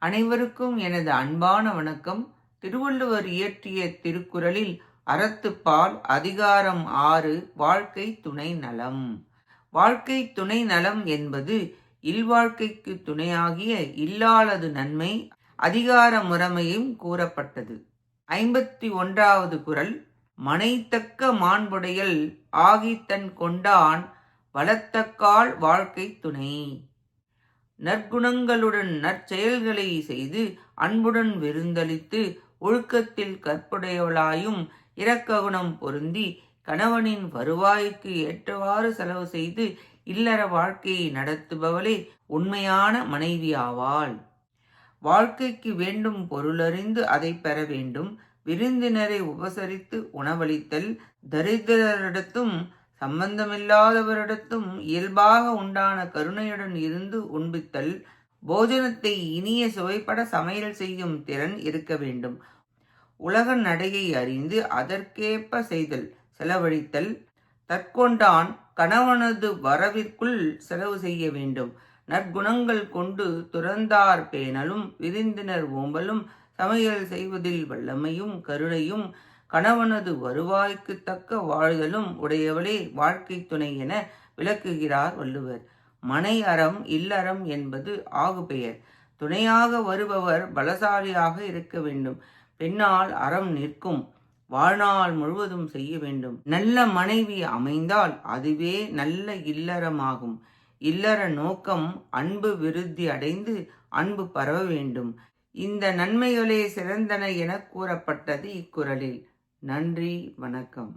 அனைவருக்கும் எனது அன்பான வணக்கம். திருவள்ளுவர் இயற்றிய திருக்குறளில் அறத்துப்பால் அதிகாரம் 6 வாழ்க்கை துணை நலம். வாழ்க்கை துணை நலம் என்பது இல்வாழ்க்கைக்கு துணையாகிய இல்லாளது நன்மை அதிகார முறைமையும் கூறப்பட்டது. 51வது குறள் மனைத்தக்க மாண்புடையல் ஆகித்தன் கொண்டான் வளத்தக்கால் வாழ்க்கை துணை. நற்குணங்களுடன் நற்செயல்களை செய்து அன்புடன் விருந்தளித்து ஒழுக்கத்தில் கற்புடையவளாயும் இரக்ககுணம் பொருந்தி கணவனின் வருவாய்க்கு ஏற்றவாறு செலவு செய்து இல்லற வாழ்க்கையை நடத்துபவளே உண்மையான மனைவி ஆவாள். வாழ்க்கைக்கு வேண்டும் பொருளறிந்து அதை பெற வேண்டும். விருந்தினரை உபசரித்து உணவளித்தல், தரித்திரரிடத்தும் சம்பந்தமில்லாதவரிடத்தும் இயல்பாக உண்டான கருணையுடன் இருந்து உண்பித்தல், போஜனத்தை இனிய சுவைப்பட சமையல் செய்யும் திறன் இருக்க வேண்டும். உலக நடையை அறிந்து அதற்கேற்ப செய்தல், செலவழித்தல், தற்கொண்டான் கணவனது வரவிற்குள் செலவு செய்ய வேண்டும். நற்குணங்கள் கொண்டு துறந்தார் பேணலும் விருந்தினர் ஓம்பலும் சமையல் செய்வதில் வல்லமையும் கருணையும் கணவனது வருவாய்க்கு தக்க வாழ்தலும் உடையவளே வாழ்க்கை துணை என விளக்குகிறார் வள்ளுவர். மனை அறம் இல்லறம் என்பது ஆகுபெயர். துணையாக வருபவர் பலசாலியாக இருக்க வேண்டும். பெண்ணால் அறம் நிற்கும். வாழ்நாள் முழுவதும் செய்ய வேண்டும். நல்ல மனைவி அமைந்தால் அதுவே நல்ல இல்லறமாகும். இல்லற நோக்கம் அன்பு விருத்தி அடைந்து அன்பு பரவ வேண்டும். இந்த நன்மைகளே சிறந்தன என கூறப்பட்டது இக்குறளில். நன்றி, வணக்கம்.